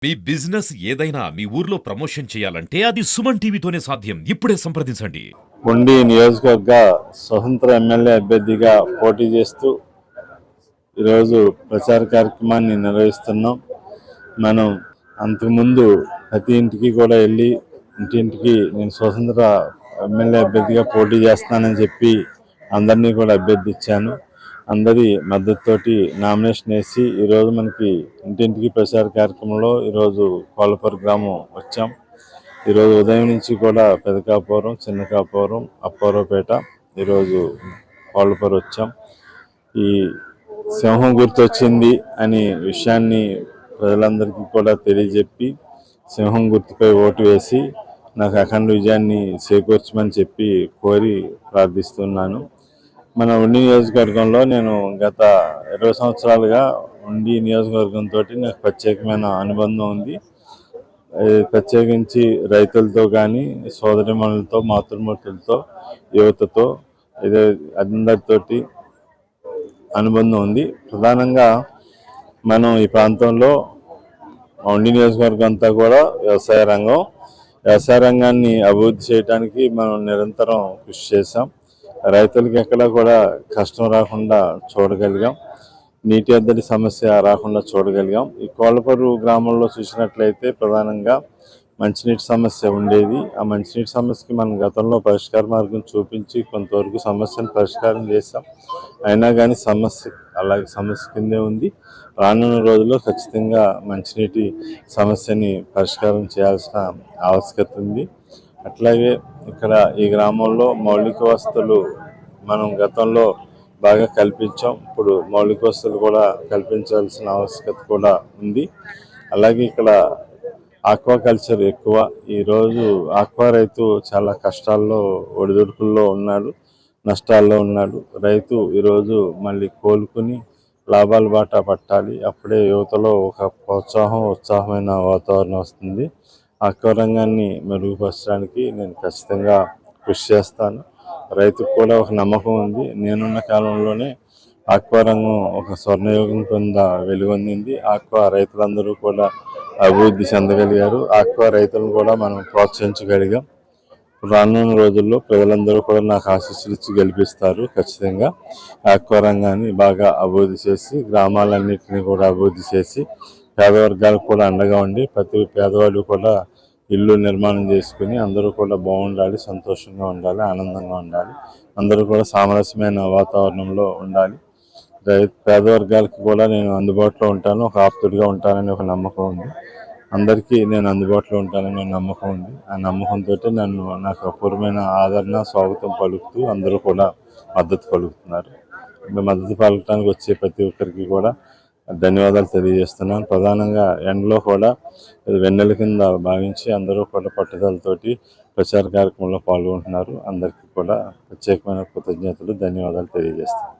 మీ business ఏదైనా మీ ఊర్లో promotion చేయాలంటే అది సుమన్ టీవీతోనే సాధ్యం. ఇప్పుడే సంప్రదించండి. ఉండి నియోజకవర్గ స్వతంత్ర ఎమ్మెల్యే అభ్యర్థిగా పోటీ చేస్తూ ఈరోజు ప్రచార కార్యక్రమాన్ని నిర్వహిస్తున్నాం. మనం అంతకుముందు ప్రతి ఇంటికి కూడా వెళ్ళి ఇంటింటికి నేను స్వతంత్ర ఎమ్మెల్యే అభ్యర్థిగా పోటీ చేస్తానని చెప్పి అందరినీ కూడా అభ్యర్థించాను. అందరి మద్దతుతోటి నామినేషన్ వేసి ఈరోజు మనకి ఇంటింటికి ప్రచార కార్యక్రమంలో ఈరోజు కోలపూర్ గ్రామం వచ్చాం. ఈరోజు ఉదయం నుంచి కూడా పెదకాపురం, చిన్నకాపురం, అప్పారావుపేట, ఈరోజు కోలపూర్ వచ్చాం. ఈ సింహం గుర్తొచ్చింది అనే విషయాన్ని ప్రజలందరికీ కూడా తెలియజెప్పి సింహం గుర్తుపై ఓటు వేసి నాకు అఖండ విజయాన్ని చేకూర్చమని చెప్పి కోరి ప్రార్థిస్తున్నాను. మన ఉండి నియోజకవర్గంలో నేను గత 20 సంవత్సరాలుగా ఉండి నియోజకవర్గంతో నాకు ప్రత్యేకమైన అనుబంధం ఉంది. ప్రత్యేకించి రైతులతో కానీ, సోదరిమణులతో, మాతృమూర్తులతో, యువతతో ఇదే అందరితోటి అనుబంధం ఉంది. ప్రధానంగా మనం ఈ ప్రాంతంలో ఉండి నియోజకవర్గం అంతా కూడా వ్యవసాయ రంగాన్ని అభివృద్ధి చేయడానికి మనం నిరంతరం కృషి చేశాం. రైతులకి ఎక్కడా కూడా కష్టం రాకుండా చూడగలిగాం. నీటి ఎద్దడి సమస్య రాకుండా చూడగలిగాం. ఈ కోలపూరు గ్రామంలో చూసినట్లయితే ప్రధానంగా మంచినీటి సమస్య ఉండేది. ఆ మంచినీటి సమస్యకి మనం గతంలో పరిష్కార మార్గం చూపించి కొంతవరకు సమస్యను పరిష్కారం చేశాం. అయినా కానీ సమస్య కిందే ఉంది. రానున్న రోజుల్లో ఖచ్చితంగా మంచినీటి సమస్యని పరిష్కారం చేయాల్సిన ఆవశ్యకత ఉంది. అట్లాగే ఇక్కడ ఈ గ్రామంలో మౌలిక వసతులు మనం గతంలో బాగా కల్పించాం. ఇప్పుడు మౌలిక వసతులు కూడా కల్పించాల్సిన ఆవశ్యకత కూడా ఉంది. అలాగే ఇక్కడ ఆక్వాకల్చర్ ఎక్కువ. ఈరోజు ఆక్వా రైతు చాలా కష్టాల్లో, ఒడిదుడుకుల్లో ఉన్నాడు, నష్టాల్లో ఉన్నాడు. రైతు ఈరోజు మళ్ళీ కోలుకుని లాభాల బాట పట్టాలి. అప్పుడే యువతలో ఒక ఉత్సాహమైన వాతావరణం వస్తుంది. ఆక్వా రంగాన్ని మెరుగుపరచడానికి నేను ఖచ్చితంగా కృషి చేస్తాను. రైతుకు కూడా ఒక నమ్మకం ఉంది. నేనున్న కాలంలోనే ఆక్వా రంగం ఒక స్వర్ణయుగం కింద వెలుగొందింది. ఆక్వా రైతులందరూ కూడా అభివృద్ధి చెందగలిగారు. ఆక్వా రైతులను కూడా మనం ప్రోత్సహించగలిగాం. రానున్న రోజుల్లో ప్రజలందరూ కూడా నాకు ఆశీస్సులు ఇచ్చి గెలిపిస్తారు. ఖచ్చితంగా ఆక్వా రంగాన్ని బాగా అభివృద్ధి చేసి, గ్రామాలన్నింటినీ కూడా అభివృద్ధి చేసి, పేదవర్గాలకు కూడా అండగా ఉండి ప్రతి పేదవాడు కూడా ఇల్లు నిర్మాణం చేసుకుని అందరూ కూడా బాగుండాలి, సంతోషంగా ఉండాలి, ఆనందంగా ఉండాలి. అందరూ కూడా సామరస్యమైన వాతావరణంలో ఉండాలి. పేదవర్గాలకు కూడా నేను అందుబాటులో ఉంటాను, ఒక ఆప్తుడిగా ఉంటానని ఒక నమ్మకం ఉంది. అందరికీ నేను అందుబాటులో ఉంటానని నమ్మకం ఉంది. ఆ నమ్మకంతో నాకు అపూర్వమైన ఆదరణ, స్వాగతం పలుకుతూ అందరూ కూడా మద్దతు పలుకుతున్నారు. మద్దతు పలకడానికి వచ్చే ప్రతి ఒక్కరికి కూడా ధన్యవాదాలు తెలియజేస్తున్నాను. ప్రధానంగా ఎండలో కూడా వెన్నెల కింద భావించి అందరూ కూడా పట్టుదలతోటి ప్రచార కార్యక్రమంలో పాల్గొంటున్నారు. అందరికీ కూడా ప్రత్యేకమైన కృతజ్ఞతలు, ధన్యవాదాలు తెలియజేస్తాను.